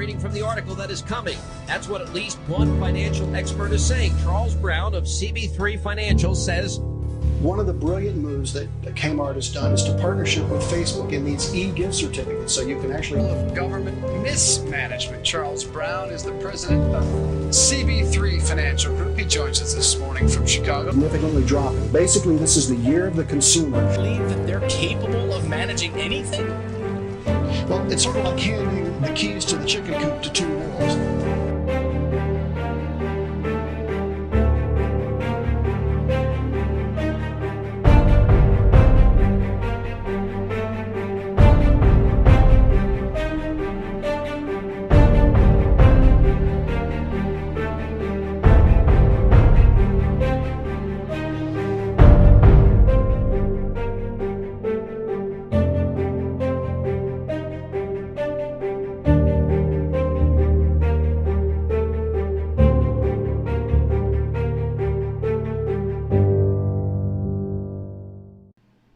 reading from the article that is coming. That's what at least one financial expert is saying. Charles Brown of CB3 Financial says, one of the brilliant moves that Kmart has done is to partnership with Facebook in these e-gift certificates, so you can actually... Of government mismanagement. Charles Brown is the president of CB3 Financial Group. He joins us this morning from Chicago. Significantly dropping. Basically, this is the year of the consumer. Believe that they're capable of managing anything? Well, it's sort of like handing the keys to the chicken coop to two wolves.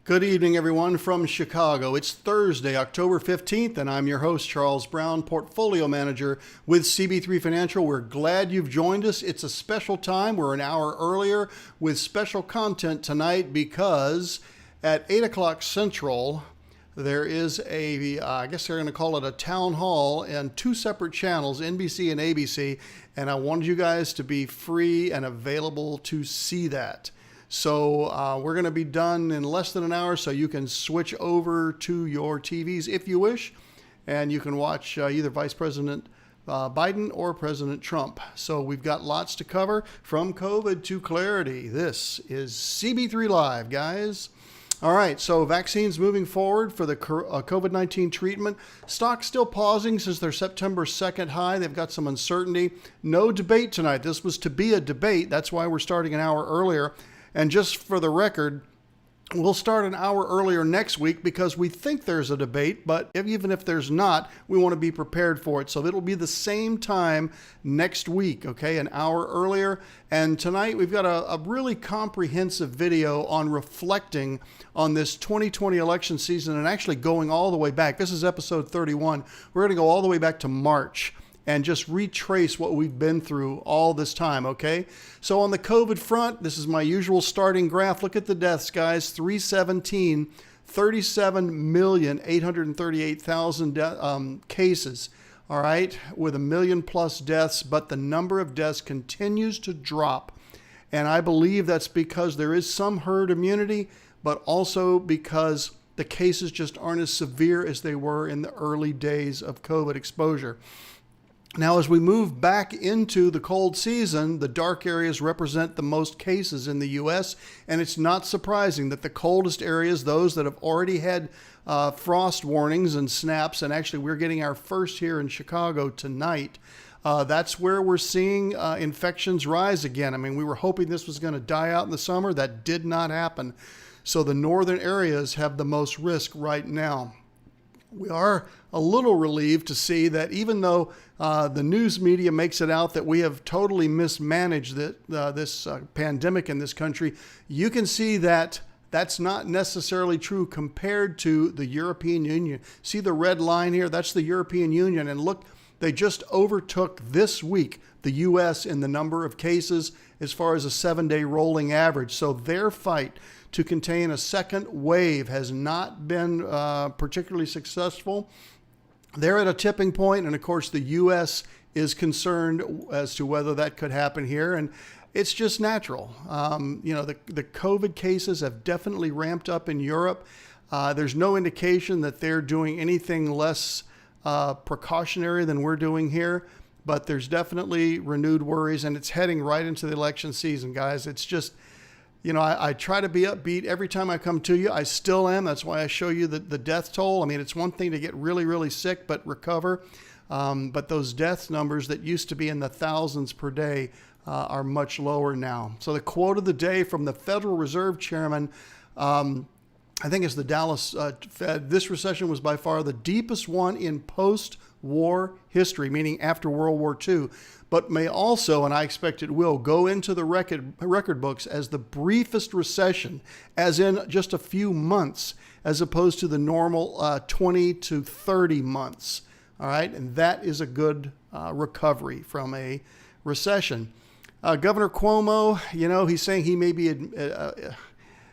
Good evening, everyone, from Chicago. It's Thursday, October 15th, and I'm your host, Charles Brown, Portfolio Manager with CB3 Financial. We're glad you've joined us. It's a special time. We're an hour earlier with special content tonight because at 8 o'clock Central, there is I guess they're going to call it a town hall and two separate channels, NBC and ABC, and I wanted you guys to be free and available to see that. So we're going to be done in less than an hour, so you can switch over to your TVs if you wish, and you can watch either Vice President Biden or President Trump. So we've got lots to cover, from COVID to clarity. This is CB3 Live, guys. All right, so vaccines moving forward for the COVID-19 treatment. Stocks still pausing since their September 2nd high. They've got some uncertainty. No debate tonight. This was to be a debate. That's why we're starting an hour earlier. And just for the record, we'll start an hour earlier next week because we think there's a debate, but even if there's not, we want to be prepared for it. So it'll be the same time next week, okay, an hour earlier. And tonight we've got a really comprehensive video on reflecting on this 2020 election season and actually going all the way back. This is episode 31. We're going to go all the way back to March and just retrace what we've been through all this time, okay? So on the COVID front, this is my usual starting graph. Look at the deaths, guys. 317, 37,838,000 cases, all right, with 1 million plus deaths, but the number of deaths continues to drop. And I believe that's because there is some herd immunity, but also because the cases just aren't as severe as they were in the early days of COVID exposure. Now, as we move back into the cold season, the dark areas represent the most cases in the U.S., and it's not surprising that the coldest areas, those that have already had frost warnings and snaps, and actually we're getting our first here in Chicago tonight, that's where we're seeing infections rise again. I mean, we were hoping this was going to die out in the summer. That did not happen. So the northern areas have the most risk right now. We are a little relieved to see that even though the news media makes it out that we have totally mismanaged this pandemic in this country, you can see that that's not necessarily true compared to the European Union. See the red line here? That's the European Union. And look, they just overtook this week the U.S. in the number of cases as far as a 7-day rolling average. So their fight to contain a second wave has not been particularly successful. They're at a tipping point, and of course the U.S. is concerned as to whether that could happen here, and it's just natural. The COVID cases have definitely ramped up in Europe. There's no indication that they're doing anything less precautionary than we're doing here, but there's definitely renewed worries, and it's heading right into the election season, guys. It's just, I try to be upbeat every time I come to you. I still am. That's why I show you the death toll. I mean, it's one thing to get really, really sick but recover. But those death numbers that used to be in the thousands per day are much lower now. So the quote of the day from the Federal Reserve Chairman, I think it's the Dallas Fed, this recession was by far the deepest one in post-war history, meaning after World War II, but may also, and I expect it will, go into the record books as the briefest recession, as in just a few months, as opposed to the normal 20 to 30 months. All right, and that is a good recovery from a recession. Governor Cuomo, he's saying he may be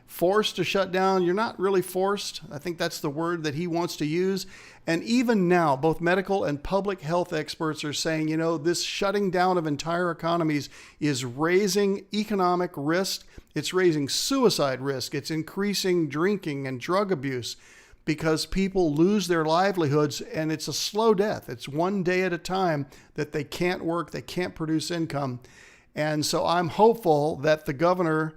forced to shut down. You're not really forced. I think that's the word that he wants to use. And even now, both medical and public health experts are saying, this shutting down of entire economies is raising economic risk. It's raising suicide risk. It's increasing drinking and drug abuse because people lose their livelihoods, and it's a slow death. It's one day at a time that they can't work, they can't produce income. And so I'm hopeful that the governor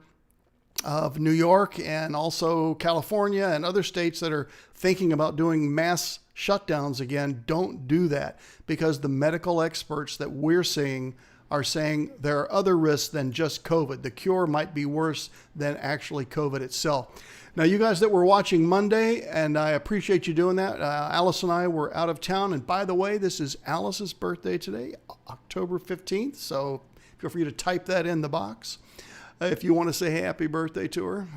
of New York and also California and other states that are thinking about doing mass shutdowns again don't do that, because the medical experts that we're seeing are saying there are other risks than just COVID. The cure might be worse than actually COVID itself. Now, you guys that were watching Monday, and I appreciate you doing that. Alice and I were out of town. And by the way, this is Alice's birthday today, October 15th. So feel free to type that in the box if you want to say happy birthday to her.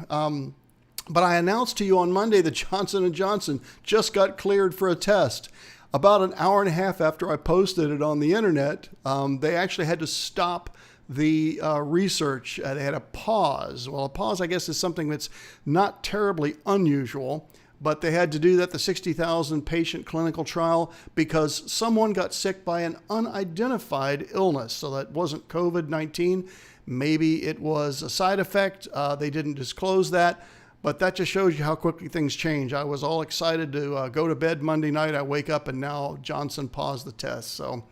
But I announced to you on Monday that Johnson & Johnson just got cleared for a test. About an hour and a half after I posted it on the internet, they actually had to stop the research. They had a pause. Well, a pause, I guess, is something that's not terribly unusual, but they had to do that, the 60,000 patient clinical trial, because someone got sick by an unidentified illness. So that wasn't COVID-19. Maybe it was a side effect. They didn't disclose that. But that just shows you how quickly things change. I was all excited to go to bed Monday night. I wake up and now Johnson paused the test. So,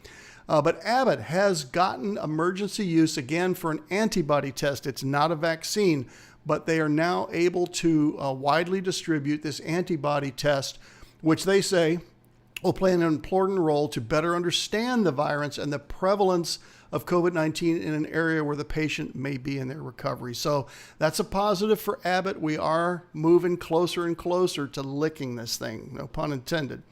but Abbott has gotten emergency use again for an antibody test. It's not a vaccine, but they are now able to widely distribute this antibody test, which they say will play an important role to better understand the virus and the prevalence of COVID-19 in an area where the patient may be in their recovery. So that's a positive for Abbott. We are moving closer and closer to licking this thing, no pun intended.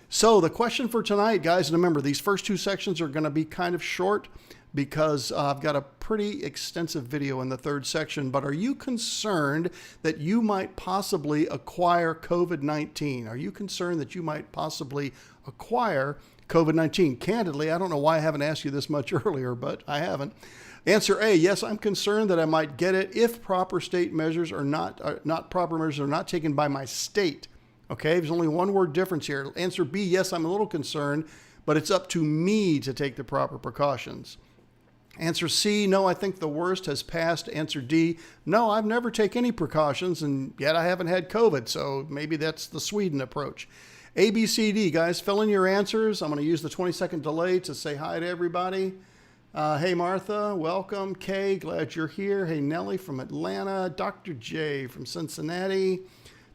So the question for tonight, guys, and remember, these first two sections are going to be kind of short because I've got a pretty extensive video in the third section, but are you concerned that you might possibly acquire COVID-19? Are you concerned that you might possibly acquire COVID-19? Candidly, I don't know why I haven't asked you this much earlier, but I haven't. Answer A, yes, I'm concerned that I might get it if proper state measures are not proper measures are not taken by my state. Okay, there's only one word difference here. Answer B, yes, I'm a little concerned, but it's up to me to take the proper precautions. Answer C, no, I think the worst has passed. Answer D, no, I've never taken any precautions, and yet I haven't had COVID, so maybe that's the Sweden approach. A, B, C, D, guys, fill in your answers. I'm going to use the 20-second delay to say hi to everybody. Hey, Martha, welcome. Kay, glad you're here. Hey, Nellie from Atlanta. Dr. J from Cincinnati.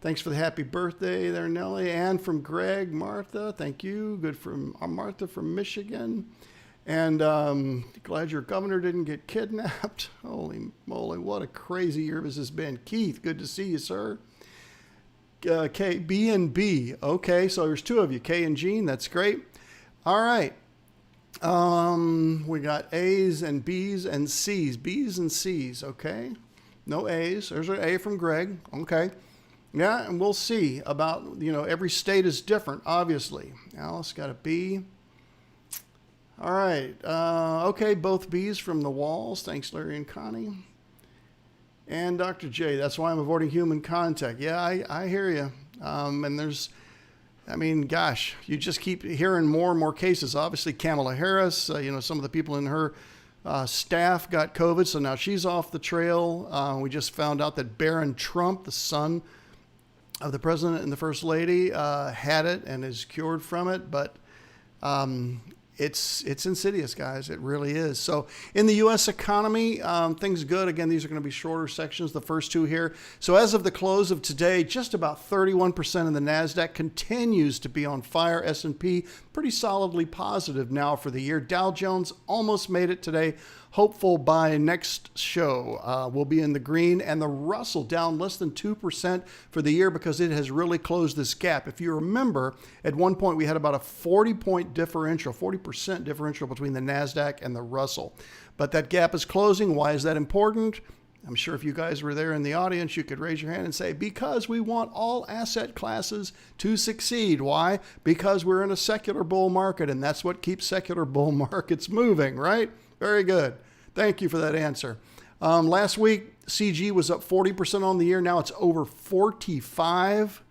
Thanks for the happy birthday there, Nellie. And from Greg, Martha, thank you. Good from Martha from Michigan. And glad your governor didn't get kidnapped. Holy moly, what a crazy year this has been. Keith, good to see you, sir. K, B, and B. Okay, so there's two of you, K and Gene. That's great. All right. We got A's and B's and C's. B's and C's, okay. No A's. There's an A from Greg. Okay. Yeah, and we'll see about, every state is different, obviously. Alice got a B. All right. Okay, both B's from the walls. Thanks, Larry and Connie. And Dr. J, that's why I'm avoiding human contact. Yeah, I hear you. And gosh, you just keep hearing more and more cases. Obviously, Kamala Harris, some of the people in her staff got COVID, so now she's off the trail. We just found out that Barron Trump, the son of the president and the first lady, had it and is cured from it. But it's insidious, guys. It really is. So in the U.S. economy, things good. Again, these are going to be shorter sections, the first two here. So as of the close of today, just about 31% of the NASDAQ continues to be on fire. S&P pretty solidly positive now for the year. Dow Jones almost made it today. Hopeful by next show we'll be in the green, and the Russell down less than 2% for the year because it has really closed this gap. If you remember, at one point we had about a 40% differential between the NASDAQ and the Russell. But that gap is closing. Why is that important? I'm sure if you guys were there in the audience, you could raise your hand and say, because we want all asset classes to succeed. Why? Because we're in a secular bull market, and that's what keeps secular bull markets moving, right? Very good. Thank you for that answer. Last week, CG was up 40% on the year. Now it's over 45.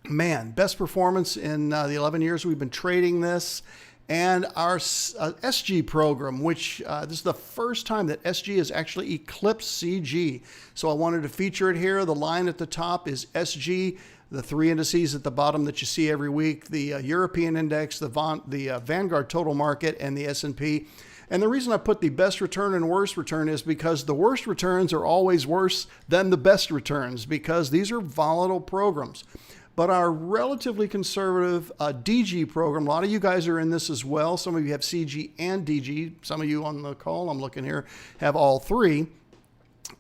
Man, best performance in the 11 years we've been trading this. And our SG program, which this is the first time that SG has actually eclipsed CG. So I wanted to feature it here. The line at the top is SG, the three indices at the bottom that you see every week, the European index, the Vanguard total market, and the S&P. And the reason I put the best return and worst return is because the worst returns are always worse than the best returns, because these are volatile programs. But our relatively conservative DG program, a lot of you guys are in this as well. Some of you have CG and DG. Some of you on the call, I'm looking here, have all three.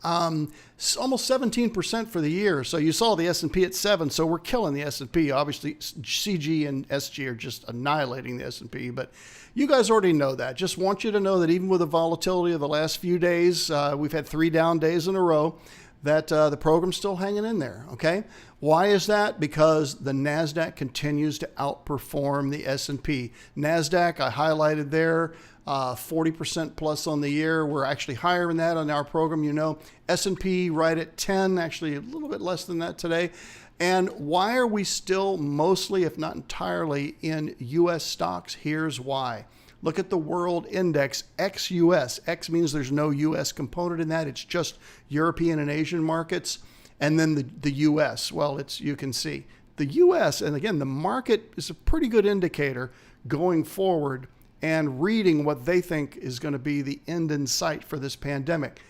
Almost 17% for the year. So you saw the S&P at 7, so we're killing the S&P. Obviously, CG and SG are just annihilating the S&P, but you guys already know that. Just want you to know that even with the volatility of the last few days, we've had 3 down days in a row, that the program's still hanging in there, okay? Why is that? Because the NASDAQ continues to outperform the S&P. NASDAQ, I highlighted there, 40% plus on the year. We're actually higher than that on our program, you know. S&P right at 10, actually a little bit less than that today. And why are we still mostly, if not entirely, in U.S. stocks? Here's why. Look at the world index, ex-US. X means there's no U.S. component in that. It's just European and Asian markets. And then the U.S. Well, you can see. The U.S., and again, the market is a pretty good indicator going forward and reading what they think is going to be the end in sight for this pandemic.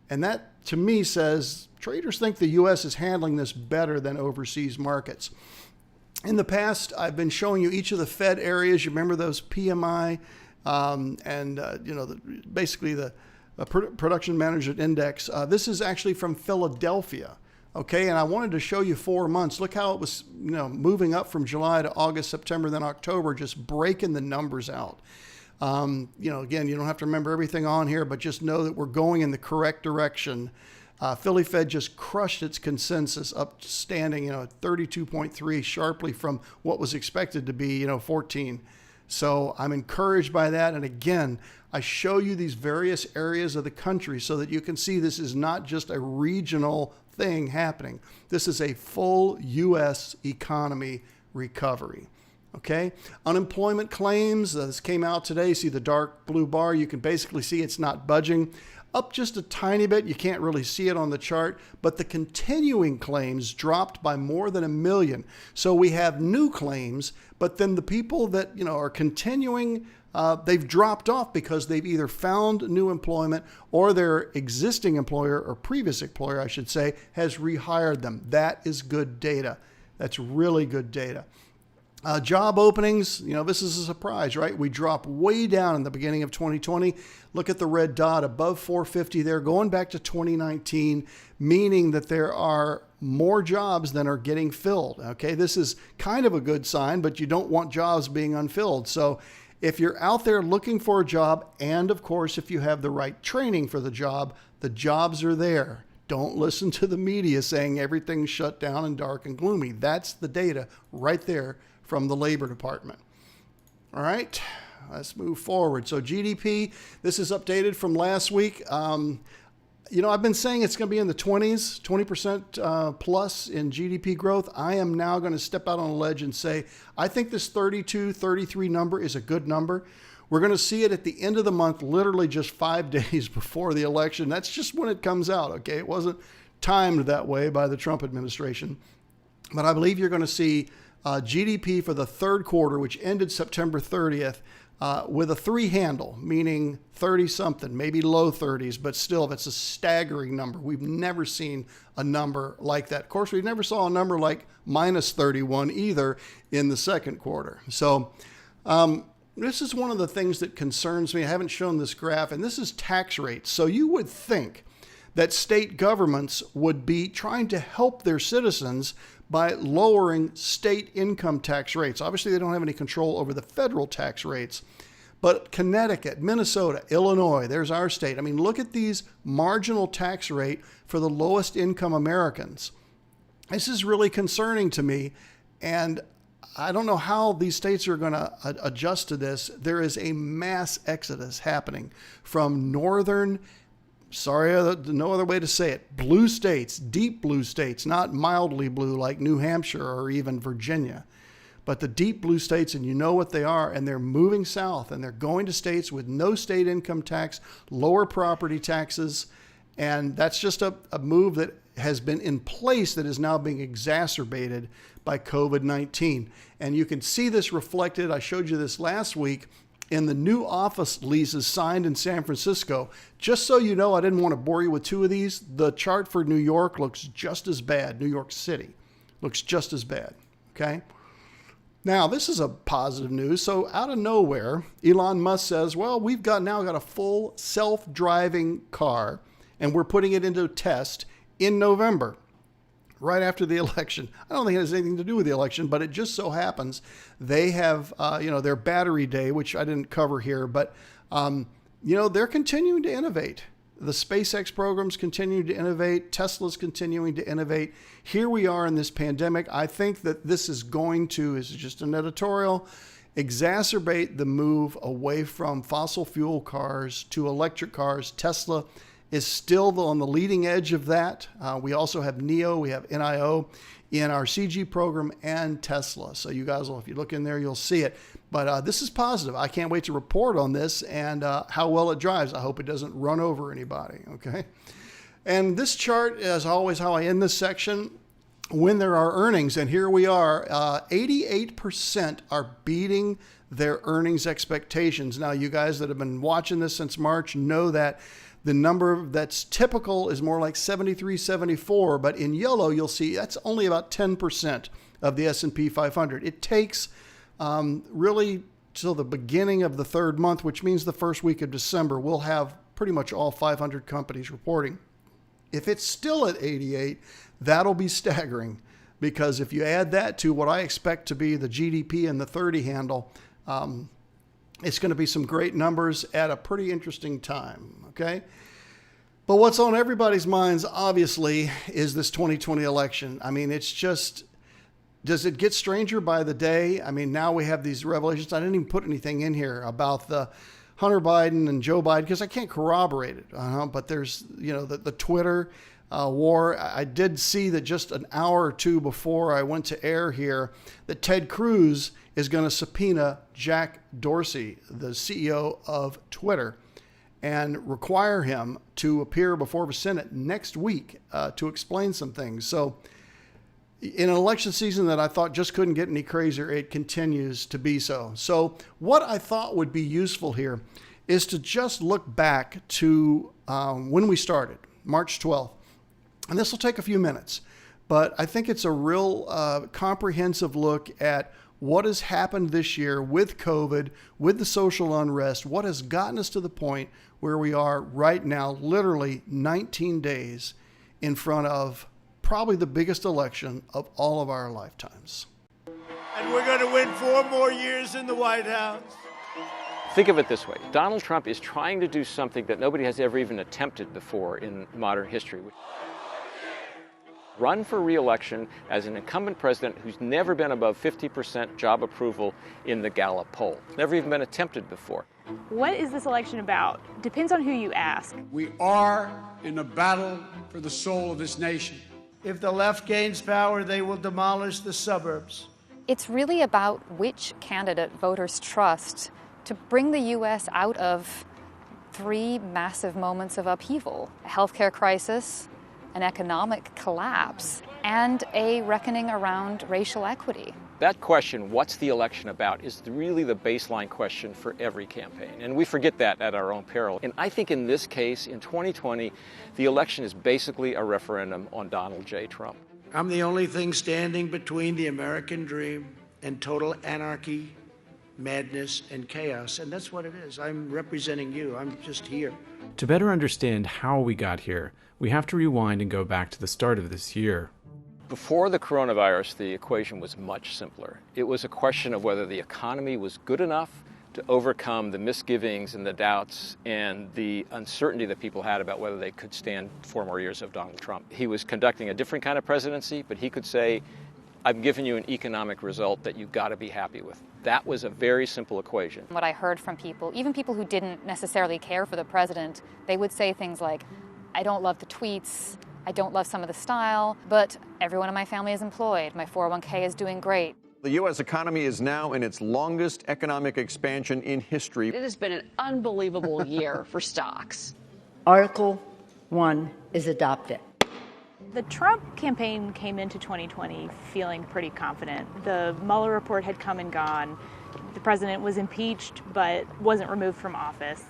And that, to me, says traders think the U.S. is handling this better than overseas markets. In the past, I've been showing you each of the Fed areas. You remember those PMI basically the Production Management Index. This is actually from Philadelphia, okay? And I wanted to show you 4 months. Look how it was, moving up from July to August, September, then October, just breaking the numbers out. Again, you don't have to remember everything on here, but just know that we're going in the correct direction. Philly Fed just crushed its consensus, up standing, 32.3 sharply from what was expected to be, 14. So I'm encouraged by that. And again, I show you these various areas of the country so that you can see this is not just a regional thing happening. This is a full U.S. economy recovery. Okay, unemployment claims, this came out today. See the dark blue bar? You can basically see it's not budging. Up just a tiny bit. You can't really see it on the chart, but the continuing claims dropped by more than 1 million. So we have new claims, but then the people that are continuing, they've dropped off because they've either found new employment or their existing employer, or previous employer, I should say, has rehired them. That is good data. That's really good data. Job openings, this is a surprise, right? We dropped way down in the beginning of 2020. Look at the red dot above 450 there, going back to 2019, meaning that there are more jobs than are getting filled. Okay, this is kind of a good sign, but you don't want jobs being unfilled. So if you're out there looking for a job, and of course, if you have the right training for the jobs are there. Don't listen to the media saying everything's shut down and dark and gloomy. That's the data right there from the Labor Department. All right, let's move forward. So GDP, this is updated from last week. I've been saying it's going to be in the 20s, 20% plus in GDP growth. I am now going to step out on a ledge and say, I think this 32, 33 number is a good number. We're going to see it at the end of the month, literally just 5 days before the election. That's just when it comes out, okay? It wasn't timed that way by the Trump administration. But I believe you're going to see GDP for the third quarter, which ended September 30th, with a 3 handle, meaning 30-something, maybe low 30s, but still, that's a staggering number. We've never seen a number like that. Of course, we never saw a number like minus 31 either in the second quarter. So this is one of the things that concerns me. I haven't shown this graph, and this is tax rates. So you would think that state governments would be trying to help their citizens by lowering state income tax rates. Obviously, they don't have any control over the federal tax rates. But Connecticut, Minnesota, Illinois, there's our state. I mean, look at these marginal tax rate for the lowest income Americans. This is really concerning to me, and I don't know how these states are going to adjust to this. There is a mass exodus happening from northern, no other way to say it, blue states, deep blue states, not mildly blue like New Hampshire or even Virginia, but the deep blue states, and you know what they are, and they're moving south, and they're going to states with no state income tax, lower property taxes, and that's just a move that has been in place that is now being exacerbated by COVID-19. And you can see this reflected, I showed you this last week, in the new office leases signed in San Francisco. Just so you know, I didn't want to bore you with two of these. The chart for New York looks just as bad. New York City looks just as bad, okay? Now, this is a positive news. So out of nowhere, Elon Musk says, well, we've now got a full self-driving car, and we're putting it into test in November, right after the election. I don't think it has anything to do with the election, but it just so happens they have, their battery day, which I didn't cover here, but, they're continuing to innovate. The SpaceX program's continuing to innovate. Tesla's continuing to innovate. Here we are in this pandemic. I think that this is going to, this is just an editorial, exacerbate the move away from fossil fuel cars to electric cars. Tesla is still on the leading edge of that. We also have NIO, we have NIO in our CG program and Tesla. So you guys will, if you look in there, you'll see it. But this is positive. I can't wait to report on this and how well it drives. I hope it doesn't run over anybody, okay? And this chart, as always, how I end this section, when there are earnings, and here we are, 88% are beating their earnings expectations. Now, you guys that have been watching this since March know that the number that's typical is more like 73, 74, but in yellow, you'll see that's only about 10% of the S&P 500. It takes really till the beginning of the third month, which means the first week of December, we'll have pretty much all 500 companies reporting. If it's still at 88, that'll be staggering, because if you add that to what I expect to be the GDP and the 30 handle, it's going to be some great numbers at a pretty interesting time, okay? But what's on everybody's minds, obviously, is this 2020 election. I mean, it's just, does it get stranger by the day? I mean, now we have these revelations. I didn't even put anything in here about the Hunter Biden and Joe Biden because I can't corroborate it. But there's, the Twitter war. I did see that just an hour or two before I went to air here that Ted Cruz is going to subpoena Jack Dorsey, the CEO of Twitter, and require him to appear before the Senate next week to explain some things. So in an election season that I thought just couldn't get any crazier, it continues to be so. So what I thought would be useful here is to just look back to when we started, March 12th. And this will take a few minutes, but I think it's a real comprehensive look at what has happened this year with COVID, with the social unrest, what has gotten us to the point where we are right now, literally 19 days in front of probably the biggest election of all of our lifetimes. And we're going to win 4 more years in the White House. Think of it this way. Donald Trump is trying to do something that nobody has ever even attempted before in modern history. Run for re-election as an incumbent president who's never been above 50% job approval in the Gallup poll. Never even been attempted before. What is this election about? Depends on who you ask. We are in a battle for the soul of this nation. If the left gains power, they will demolish the suburbs. It's really about which candidate voters trust to bring the U.S. out of 3 massive moments of upheaval: a healthcare crisis, an economic collapse, and a reckoning around racial equity. That question, what's the election about, is really the baseline question for every campaign. And we forget that at our own peril. And I think in this case, in 2020, the election is basically a referendum on Donald J. Trump. I'm the only thing standing between the American dream and total anarchy, madness, and chaos. And that's what it is. I'm representing you. I'm just here. To better understand how we got here, we have to rewind and go back to the start of this year. Before the coronavirus, the equation was much simpler. It was a question of whether the economy was good enough to overcome the misgivings and the doubts and the uncertainty that people had about whether they could stand 4 more years of Donald Trump. He was conducting a different kind of presidency, but he could say, I've given you an economic result that you've got to be happy with. That was a very simple equation. What I heard from people, even people who didn't necessarily care for the president, they would say things like, I don't love the tweets, I don't love some of the style, but everyone in my family is employed, my 401k is doing great. The U.S. economy is now in its longest economic expansion in history. It has been an unbelievable year for stocks. Article 1 is adopted. The Trump campaign came into 2020 feeling pretty confident. The Mueller report had come and gone. The president was impeached but wasn't removed from office.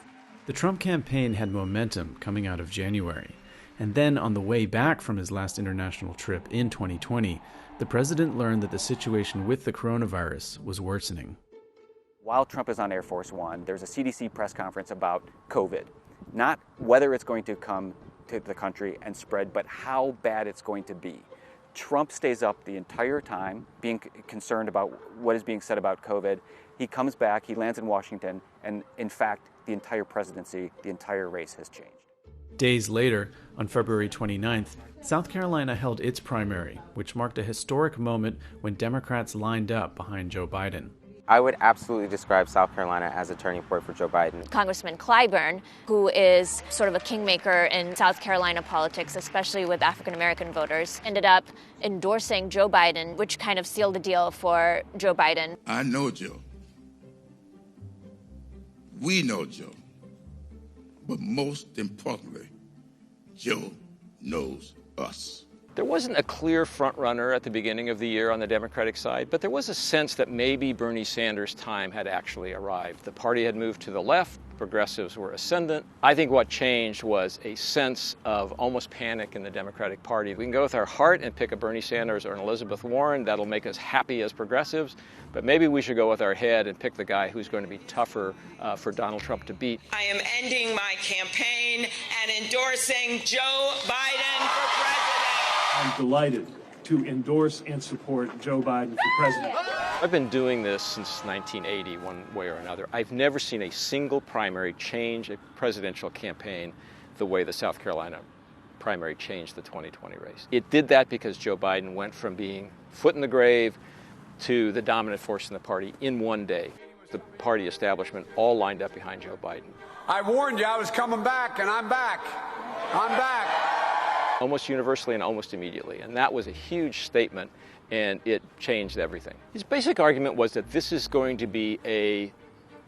The Trump campaign had momentum coming out of January. And then on the way back from his last international trip in 2020, the president learned that the situation with the coronavirus was worsening. While Trump is on Air Force One, there's a CDC press conference about COVID. Not whether it's going to come to the country and spread, but how bad it's going to be. Trump stays up the entire time, being concerned about what is being said about COVID. He comes back, he lands in Washington, and in fact, the entire presidency, the entire race has changed. Days later, on February 29th, South Carolina held its primary, which marked a historic moment when Democrats lined up behind Joe Biden. I would absolutely describe South Carolina as a turning point for Joe Biden. Congressman Clyburn, who is sort of a kingmaker in South Carolina politics, especially with African American voters, ended up endorsing Joe Biden, which kind of sealed the deal for Joe Biden. I know Joe. We know Joe. But most importantly, Joe knows us. There wasn't a clear front-runner at the beginning of the year on the Democratic side, but there was a sense that maybe Bernie Sanders' time had actually arrived. The party had moved to the left, progressives were ascendant. I think what changed was a sense of almost panic in the Democratic Party. We can go with our heart and pick a Bernie Sanders or an Elizabeth Warren. That'll make us happy as progressives. But maybe we should go with our head and pick the guy who's going to be tougher for Donald Trump to beat. I am ending my campaign and endorsing Joe Biden for president. I'm delighted to endorse and support Joe Biden for president. I've been doing this since 1980, one way or another. I've never seen a single primary change a presidential campaign the way the South Carolina primary changed the 2020 race. It did that because Joe Biden went from being foot in the grave to the dominant force in the party in one day. The party establishment all lined up behind Joe Biden. I warned you I was coming back, and I'm back. I'm back. Almost universally and almost immediately. And that was a huge statement, and it changed everything. His basic argument was that this is going to be a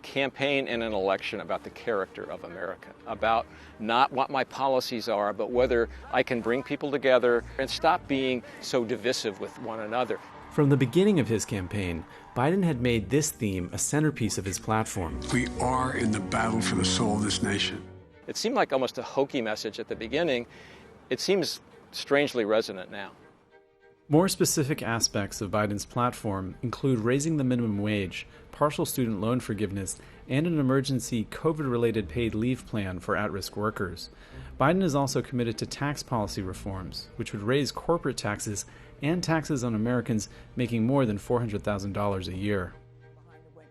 campaign and an election about the character of America, about not what my policies are, but whether I can bring people together and stop being so divisive with one another. From the beginning of his campaign, Biden had made this theme a centerpiece of his platform. We are in the battle for the soul of this nation. It seemed like almost a hokey message at the beginning. It seems strangely resonant now. More specific aspects of Biden's platform include raising the minimum wage, partial student loan forgiveness, and an emergency COVID-related paid leave plan for at-risk workers. Biden is also committed to tax policy reforms, which would raise corporate taxes and taxes on Americans making more than $400,000 a year.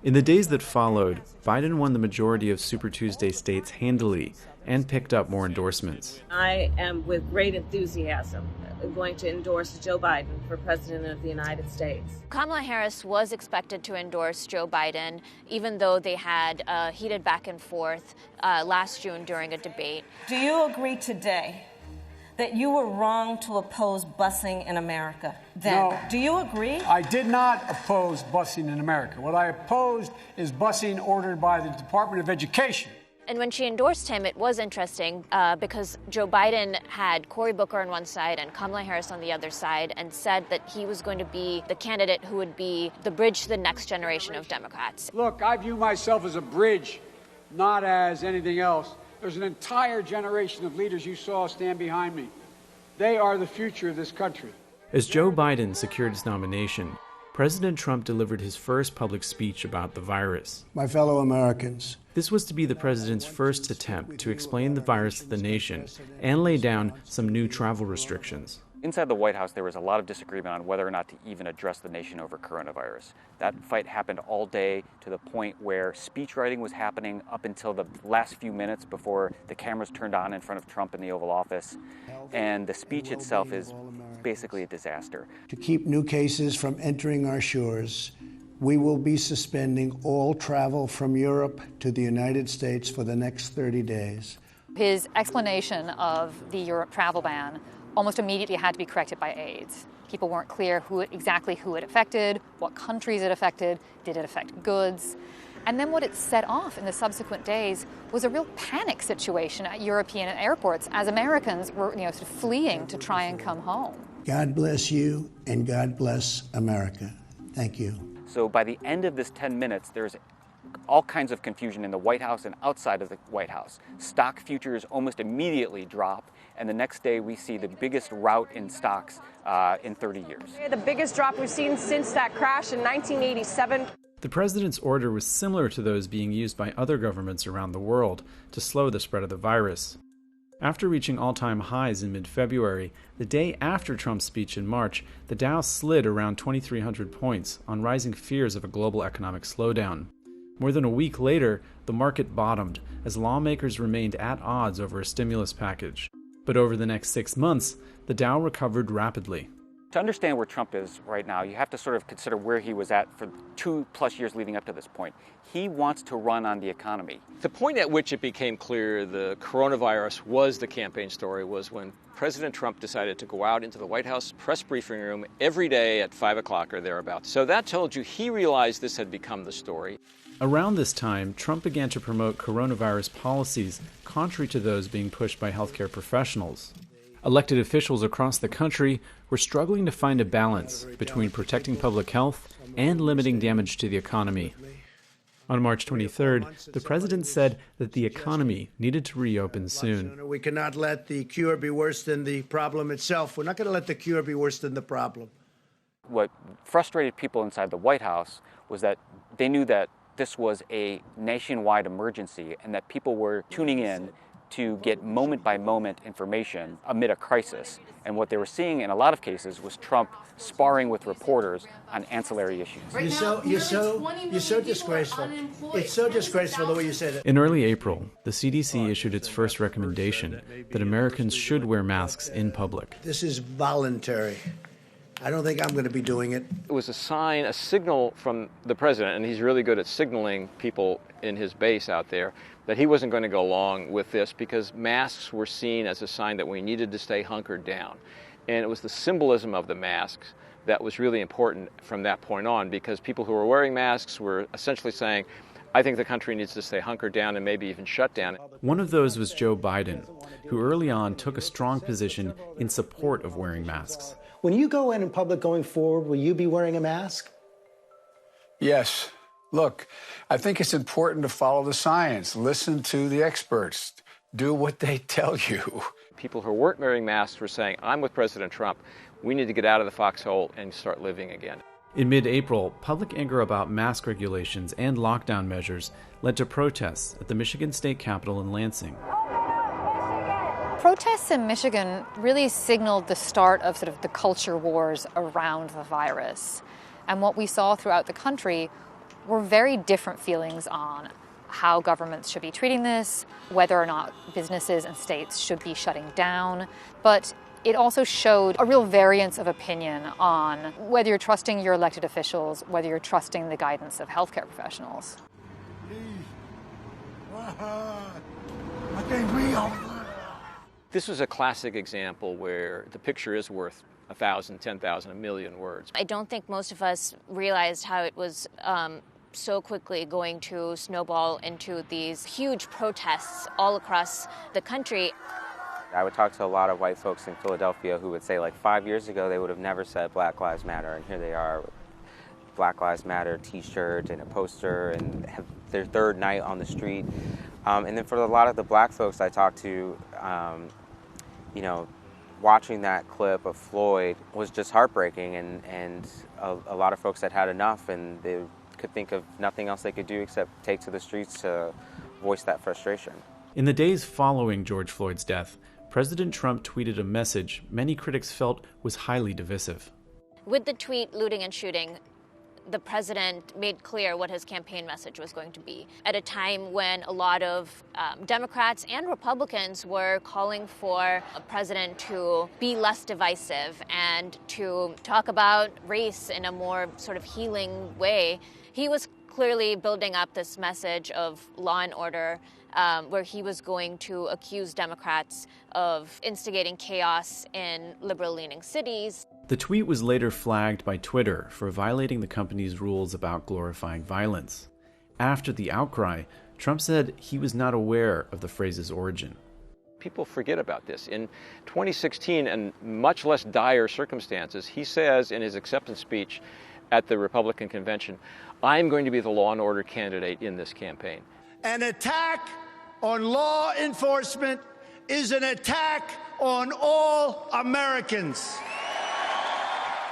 In the days that followed, Biden won the majority of Super Tuesday states handily and picked up more endorsements. I am with great enthusiasm going to endorse Joe Biden for President of the United States. Kamala Harris was expected to endorse Joe Biden, even though they had a heated back and forth last June during a debate. Do you agree today that you were wrong to oppose busing in America then? No, do you agree? I did not oppose busing in America. What I opposed is busing ordered by the Department of Education. And when she endorsed him, it was interesting because Joe Biden had Cory Booker on one side and Kamala Harris on the other side and said that he was going to be the candidate who would be the bridge to the next generation of Democrats. Look, I view myself as a bridge, not as anything else. There's an entire generation of leaders you saw stand behind me. They are the future of this country. As Joe Biden secured his nomination, President Trump delivered his first public speech about the virus. My fellow Americans. This was to be the president's first attempt to explain the virus to the nation and lay down some new travel restrictions. Inside the White House, there was a lot of disagreement on whether or not to even address the nation over coronavirus. That fight happened all day to the point where speech writing was happening up until the last few minutes before the cameras turned on in front of Trump in the Oval Office. And the speech itself is basically a disaster. To keep new cases from entering our shores, we will be suspending all travel from Europe to the United States for the next 30 days. His explanation of the Europe travel ban almost immediately had to be corrected by aides. People weren't clear exactly who it affected, what countries it affected, did it affect goods? And then what it set off in the subsequent days was a real panic situation at European airports as Americans were sort of fleeing to try and come home. God bless you and God bless America. Thank you. So by the end of this 10 minutes, there's all kinds of confusion in the White House and outside of the White House. Stock futures almost immediately drop, and the next day we see the biggest rout in stocks in 30 years. The biggest drop we've seen since that crash in 1987. The president's order was similar to those being used by other governments around the world to slow the spread of the virus. After reaching all-time highs in mid-February, the day after Trump's speech in March, the Dow slid around 2,300 points on rising fears of a global economic slowdown. More than a week later, the market bottomed as lawmakers remained at odds over a stimulus package. But over the next 6 months, the Dow recovered rapidly. To understand where Trump is right now, you have to sort of consider where he was at for 2+ years leading up to this point. He wants to run on the economy. The point at which it became clear the coronavirus was the campaign story was when President Trump decided to go out into the White House press briefing room every day at 5 o'clock or thereabouts. So that told you he realized this had become the story. Around this time, Trump began to promote coronavirus policies contrary to those being pushed by healthcare professionals. Elected officials across the country were struggling to find a balance between protecting public health and limiting damage to the economy. On March 23rd, the president said that the economy needed to reopen soon. We cannot let the cure be worse than the problem itself. We're not going to let the cure be worse than the problem. What frustrated people inside the White House was that they knew that this was a nationwide emergency and that people were tuning in to get moment-by-moment information amid a crisis. And what they were seeing in a lot of cases was Trump sparring with reporters on ancillary issues. You're so disgraceful. It's so disgraceful the way you said it. In early April, the CDC issued its first recommendation that Americans should wear masks in public. This is voluntary. I don't think I'm going to be doing it. It was a sign, a signal from the president, and he's really good at signaling people in his base out there, that he wasn't going to go along with this because masks were seen as a sign that we needed to stay hunkered down. And it was the symbolism of the masks that was really important from that point on, because people who were wearing masks were essentially saying, I think the country needs to stay hunkered down and maybe even shut down. One of those was Joe Biden, who early on took a strong position in support of wearing masks. When you go in public going forward, will you be wearing a mask? Yes. Look, I think it's important to follow the science, listen to the experts, do what they tell you. People who weren't wearing masks were saying, I'm with President Trump. We need to get out of the foxhole and start living again. In mid-April, public anger about mask regulations and lockdown measures led to protests at the Michigan State Capitol in Lansing. Protests in Michigan really signaled the start of sort of the culture wars around the virus. And what we saw throughout the country were very different feelings on how governments should be treating this, whether or not businesses and states should be shutting down. But it also showed a real variance of opinion on whether you're trusting your elected officials, whether you're trusting the guidance of healthcare professionals. I can't breathe. This was a classic example where the picture is worth 1,000, 10,000, 1,000,000 words. I don't think most of us realized how it was so quickly going to snowball into these huge protests all across the country. I would talk to a lot of white folks in Philadelphia who would say, like, 5 years ago, they would have never said Black Lives Matter, and here they are with Black Lives Matter t-shirt and a poster and have their third night on the street. And then for a lot of the black folks I talked to, you know, watching that clip of Floyd was just heartbreaking, and a lot of folks had had enough, and they could think of nothing else they could do except take to the streets to voice that frustration. In the days following George Floyd's death, President Trump tweeted a message many critics felt was highly divisive. With the tweet, looting and shooting, the president made clear what his campaign message was going to be at a time when a lot of Democrats and Republicans were calling for a president to be less divisive and to talk about race in a more sort of healing way. He was clearly building up this message of law and order, where he was going to accuse Democrats of instigating chaos in liberal-leaning cities. The tweet was later flagged by Twitter for violating the company's rules about glorifying violence. After the outcry, Trump said he was not aware of the phrase's origin. People forget about this. In 2016, and much less dire circumstances, he says in his acceptance speech at the Republican convention, "I'm going to be the law and order candidate in this campaign." An attack on law enforcement is an attack on all Americans.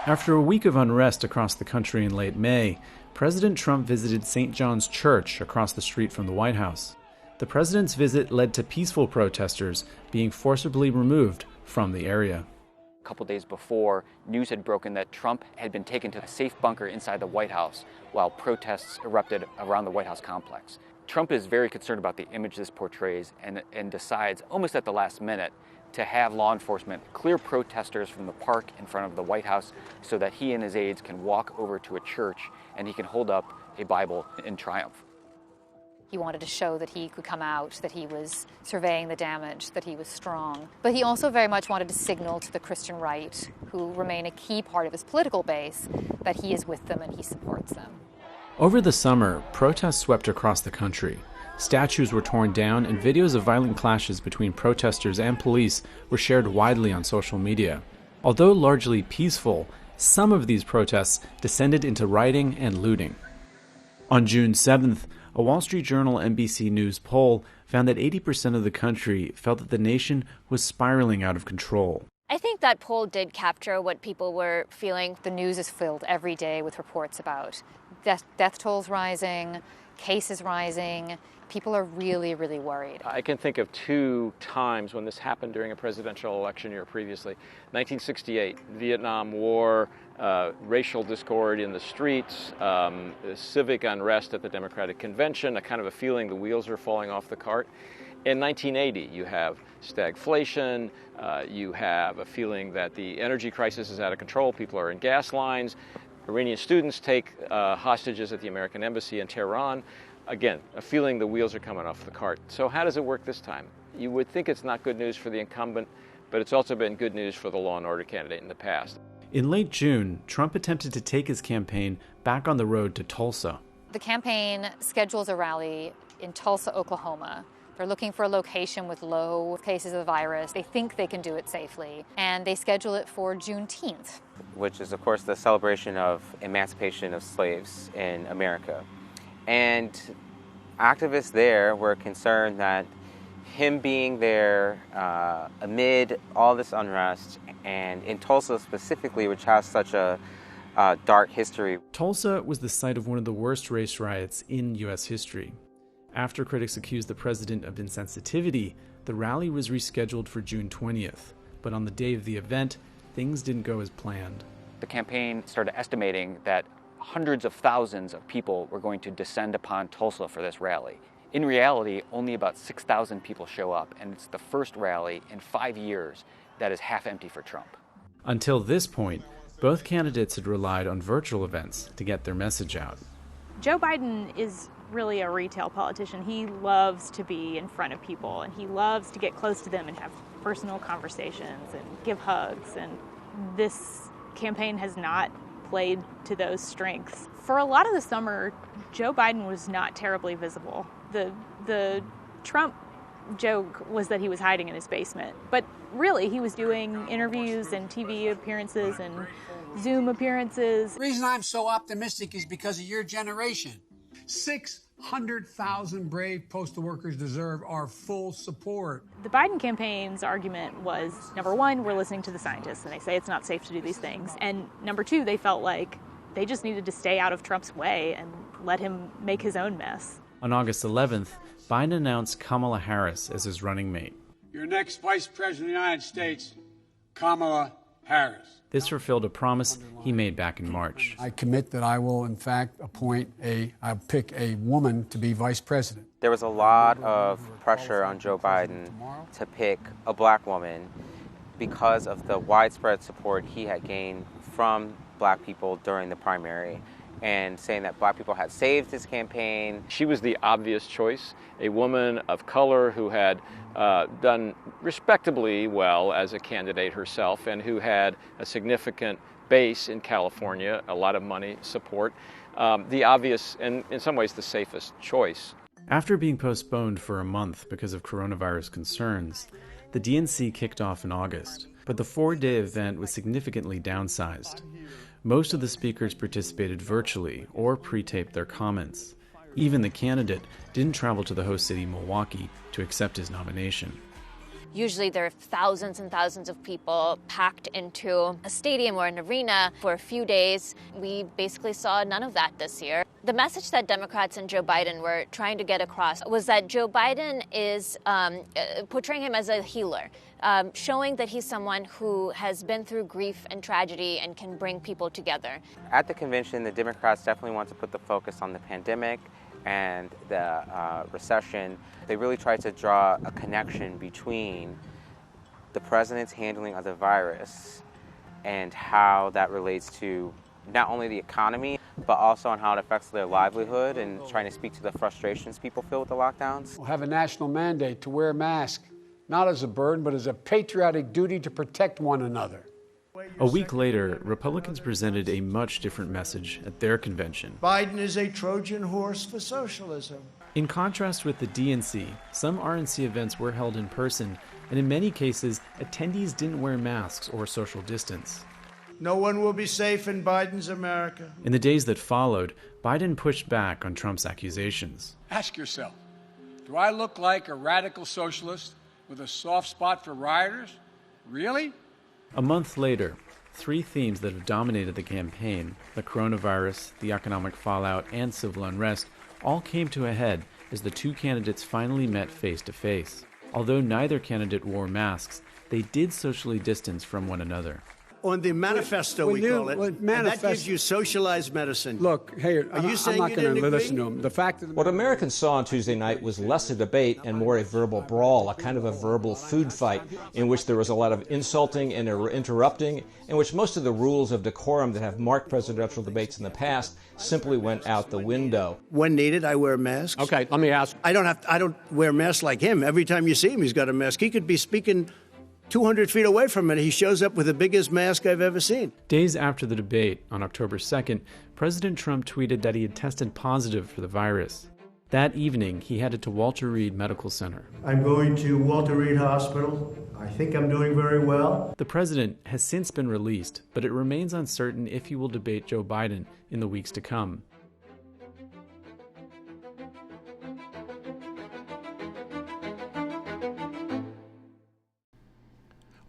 After a week of unrest across the country in late May, President Trump visited St. John's Church across the street from the White House. The president's visit led to peaceful protesters being forcibly removed from the area. A couple days before, news had broken that Trump had been taken to a safe bunker inside the White House while protests erupted around the White House complex. Trump is very concerned about the image this portrays and decides, almost at the last minute, to have law enforcement clear protesters from the park in front of the White House so that he and his aides can walk over to a church and he can hold up a Bible in triumph. He wanted to show that he could come out, that he was surveying the damage, that he was strong. But he also very much wanted to signal to the Christian right, who remain a key part of his political base, that he is with them and he supports them. Over the summer, protests swept across the country. Statues were torn down and videos of violent clashes between protesters and police were shared widely on social media. Although largely peaceful, some of these protests descended into rioting and looting. On June 7th, a Wall Street Journal NBC News poll found that 80% of the country felt that the nation was spiraling out of control. I think that poll did capture what people were feeling. The news is filled every day with reports about death tolls rising, cases rising. People are really, really worried. I can think of two times when this happened during a presidential election year previously. 1968, Vietnam War, racial discord in the streets, civic unrest at the Democratic Convention, a kind of a feeling the wheels are falling off the cart. In 1980, you have stagflation, you have a feeling that the energy crisis is out of control, people are in gas lines, Iranian students take hostages at the American embassy in Tehran. Again, a feeling the wheels are coming off the cart. So how does it work this time? You would think it's not good news for the incumbent, but it's also been good news for the law and order candidate in the past. In late June, Trump attempted to take his campaign back on the road to Tulsa. The campaign schedules a rally in Tulsa, Oklahoma. They're looking for a location with low cases of the virus. They think they can do it safely, and they schedule it for Juneteenth. Which is, of course, the celebration of emancipation of slaves in America. And activists there were concerned that him being there amid all this unrest, and in Tulsa specifically, which has such a dark history. Tulsa was the site of one of the worst race riots in U.S. history. After critics accused the president of insensitivity, the rally was rescheduled for June 20th. But on the day of the event, things didn't go as planned. The campaign started estimating that hundreds of thousands of people were going to descend upon Tulsa for this rally. In reality, only about 6,000 people show up, and it's the first rally in 5 years that is half empty for Trump. Until this point, both candidates had relied on virtual events to get their message out. Joe Biden is really a retail politician. He loves to be in front of people, and he loves to get close to them and have personal conversations and give hugs, and this campaign has not played to those strengths. For a lot of the summer, Joe Biden was not terribly visible. The Trump joke was that he was hiding in his basement, but really he was doing interviews and TV appearances and Zoom appearances. The reason I'm so optimistic is because of your generation. 600,000 brave postal workers deserve our full support. The Biden campaign's argument was, number one, we're listening to the scientists, and they say it's not safe to do these things. And number two, they felt like they just needed to stay out of Trump's way and let him make his own mess. On August 11th, Biden announced Kamala Harris as his running mate. your next Vice President of the United States, Kamala Harris. This fulfilled a promise he made back in March. I commit that I will, in fact, I'll pick a woman to be vice president. There was a lot of pressure on Joe Biden to pick a black woman because of the widespread support he had gained from black people during the primary, and saying that black people had saved his campaign. She was the obvious choice, a woman of color who had done respectably well as a candidate herself and who had a significant base in California, a lot of money, support. The obvious, and in some ways the safest choice. After being postponed for a month because of coronavirus concerns, the DNC kicked off in August, but the 4-day event was significantly downsized. Most of the speakers participated virtually or pre-taped their comments. Even the candidate didn't travel to the host city, Milwaukee, to accept his nomination. Usually there are thousands and thousands of people packed into a stadium or an arena for a few days. We basically saw none of that this year. The message that Democrats and Joe Biden were trying to get across was that Joe Biden is portraying him as a healer, showing that he's someone who has been through grief and tragedy and can bring people together. At the convention, the Democrats definitely want to put the focus on the pandemic and the recession. They really tried to draw a connection between the president's handling of the virus and how that relates to not only the economy, but also on how it affects their livelihood, and trying to speak to the frustrations people feel with the lockdowns. We'll have a national mandate to wear a mask, not as a burden, but as a patriotic duty to protect one another. A week later, Republicans presented a much different message at their convention. Biden is a Trojan horse for socialism. In contrast with the DNC, some RNC events were held in person, and in many cases, attendees didn't wear masks or social distance. No one will be safe in Biden's America. In the days that followed, Biden pushed back on Trump's accusations. Ask yourself, do I look like a radical socialist with a soft spot for rioters? Really? A month later, 3 themes that have dominated the campaign, the coronavirus, the economic fallout, and civil unrest, all came to a head as the 2 candidates finally met face to face. Although neither candidate wore masks, they did socially distance from one another. On the manifesto, we call it, and that gives you socialized medicine. Look, hey, Are you saying I'm not you going to didn't listen agree? to him. The fact of the What Americans saw on Tuesday night was less a debate and more a verbal brawl, a kind of a verbal food fight in which there was a lot of insulting and interrupting, in which most of the rules of decorum that have marked presidential debates in the past simply went out the window. When needed, I wear masks. Okay, let me ask. I don't wear masks like him. Every time you see him, he's got a mask. He could be speaking 200 feet away from it. He shows up with the biggest mask I've ever seen. Days after the debate, on October 2nd, President Trump tweeted that he had tested positive for the virus. That evening, he headed to Walter Reed Medical Center. I'm going to Walter Reed Hospital. I think I'm doing very well. The president has since been released, but it remains uncertain if he will debate Joe Biden in the weeks to come.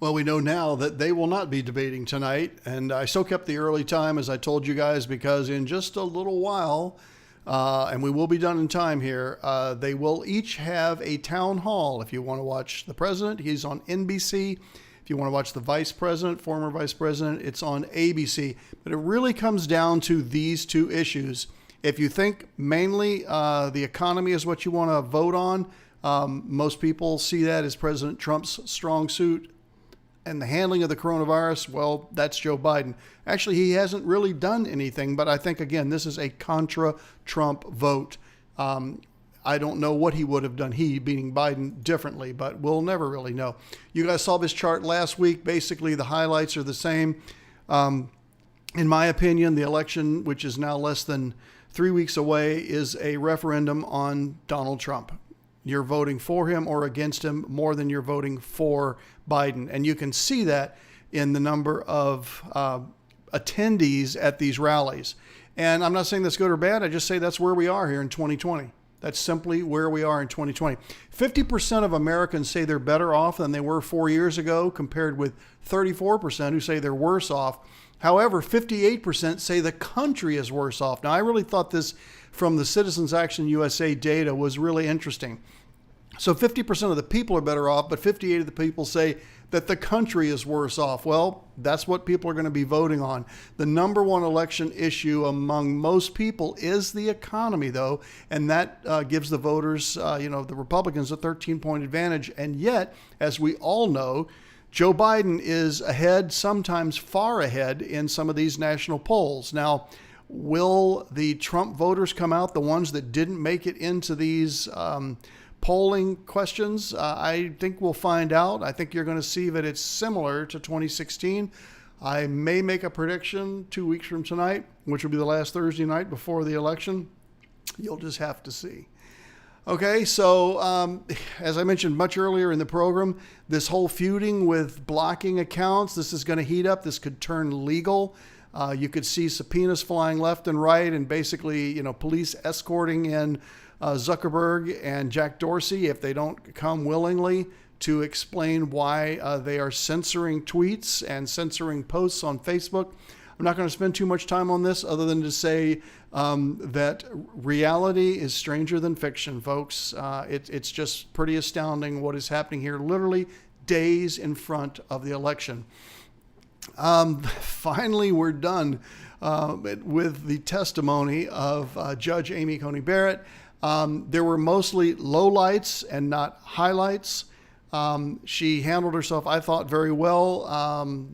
Well, we know now that they will not be debating tonight, and I so kept the early time, as I told you guys, because in just a little while, and we will be done in time here, they will each have a town hall. If you want to watch the president, he's on NBC. If you want to watch the vice president, former vice president, it's on ABC. But it really comes down to these 2 issues. If you think mainly the economy is what you want to vote on, most people see that as President Trump's strong suit. And the handling of the coronavirus, well, that's Joe Biden. Actually, he hasn't really done anything, but I think, again, this is a contra-Trump vote. I don't know what he would have done, he beating Biden, differently, but we'll never really know. You guys saw this chart last week. Basically, the highlights are the same. In my opinion, the election, which is now less than 3 weeks away, is a referendum on Donald Trump. You're voting for him or against him more than you're voting for Biden. And you can see that in the number of attendees at these rallies. And I'm not saying that's good or bad. I just say that's where we are here in 2020. That's simply where we are in 2020. 50% of Americans say they're better off than they were 4 years ago, compared with 34% who say they're worse off. However, 58% say the country is worse off. Now, I really thought this from the Citizens Action USA data was really interesting. So 50% of the people are better off, but 58% of the people say that the country is worse off. Well, that's what people are going to be voting on. The number one election issue among most people is the economy, though, and that gives the voters, the Republicans, a 13-point advantage. And yet, as we all know, Joe Biden is ahead, sometimes far ahead, in some of these national polls. Now, will the Trump voters come out, the ones that didn't make it into these polling questions? I think we'll find out. I think you're going to see that it's similar to 2016. I may make a prediction 2 weeks from tonight, which will be the last Thursday night before the election. You'll just have to see. Okay, so as I mentioned much earlier in the program, this whole feuding with blocking accounts, this is going to heat up. This could turn legal. You could see subpoenas flying left and right, and basically, police escorting in Zuckerberg and Jack Dorsey if they don't come willingly to explain why they are censoring tweets and censoring posts on Facebook. I'm not going to spend too much time on this other than to say that reality is stranger than fiction, folks. It's just pretty astounding what is happening here, literally days in front of the election. Finally, we're done with the testimony of Judge Amy Coney Barrett. There were mostly lowlights and not highlights. She handled herself, I thought, very well.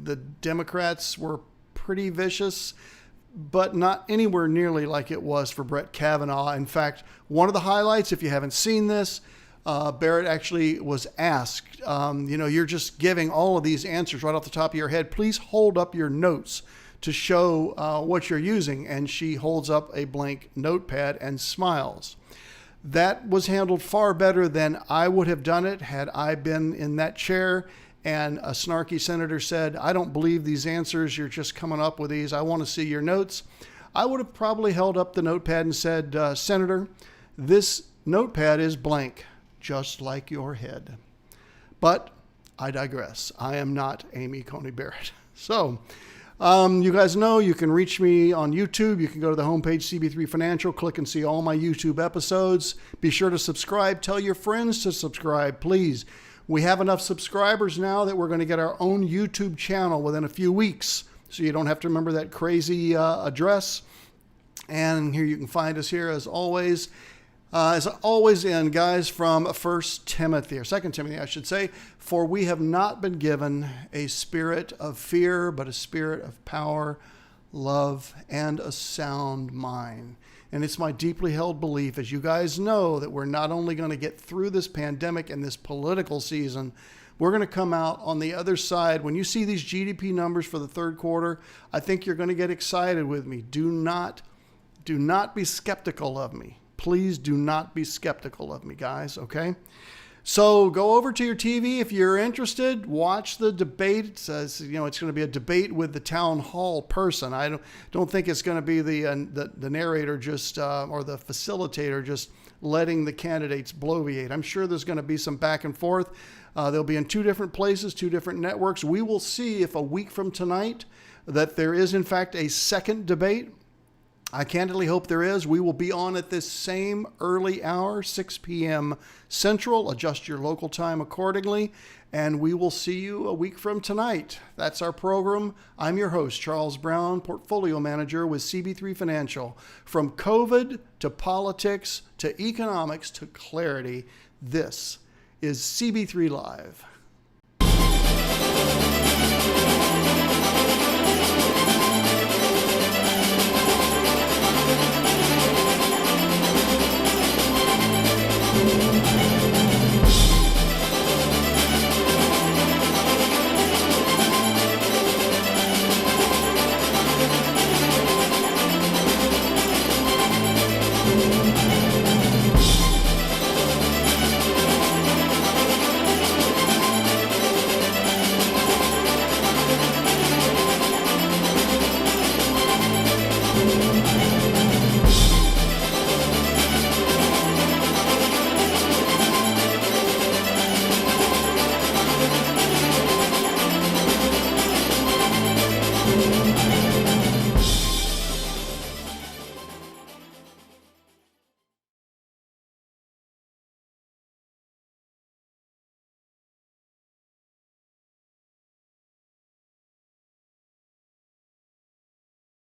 The Democrats were pretty vicious, but not anywhere nearly like it was for Brett Kavanaugh. In fact, one of the highlights, if you haven't seen this, Barrett actually was asked, you're just giving all of these answers right off the top of your head. Please hold up your notes to show what you're using. And she holds up a blank notepad and smiles. That was handled far better than I would have done it had I been in that chair and a snarky senator said, I don't believe these answers. You're just coming up with these. I want to see your notes. I would have probably held up the notepad and said, Senator, this notepad is blank, just like your head. But I digress. I am not Amy Coney Barrett. So you guys know you can reach me on YouTube. You can go to the homepage, CB3 Financial, click and see all my YouTube episodes. Be sure to subscribe. Tell your friends to subscribe, please. We have enough subscribers now that we're going to get our own YouTube channel within a few weeks. So you don't have to remember that crazy address. And here you can find us here as always. And guys, from 1 Timothy, or 2 Timothy, I should say, for we have not been given a spirit of fear, but a spirit of power, love, and a sound mind. And it's my deeply held belief, as you guys know, that we're not only going to get through this pandemic and this political season, we're going to come out on the other side. When you see these GDP numbers for the third quarter, I think you're going to get excited with me. Do not be skeptical of me. Please do not be skeptical of me, guys, okay? So go over to your TV if you're interested. Watch the debate. It says, it's going to be a debate with the town hall person. I don't think it's going to be the narrator just or the facilitator just letting the candidates bloviate. I'm sure there's going to be some back and forth. They'll be in two different places, two different networks. We will see if a week from tonight that there is, in fact, a second debate. I candidly hope there is. We will be on at this same early hour, 6 p.m. Central. Adjust your local time accordingly, and we will see you a week from tonight. That's our program. I'm your host, Charles Brown, Portfolio Manager with CB3 Financial. From COVID to politics to economics to clarity, this is CB3 Live.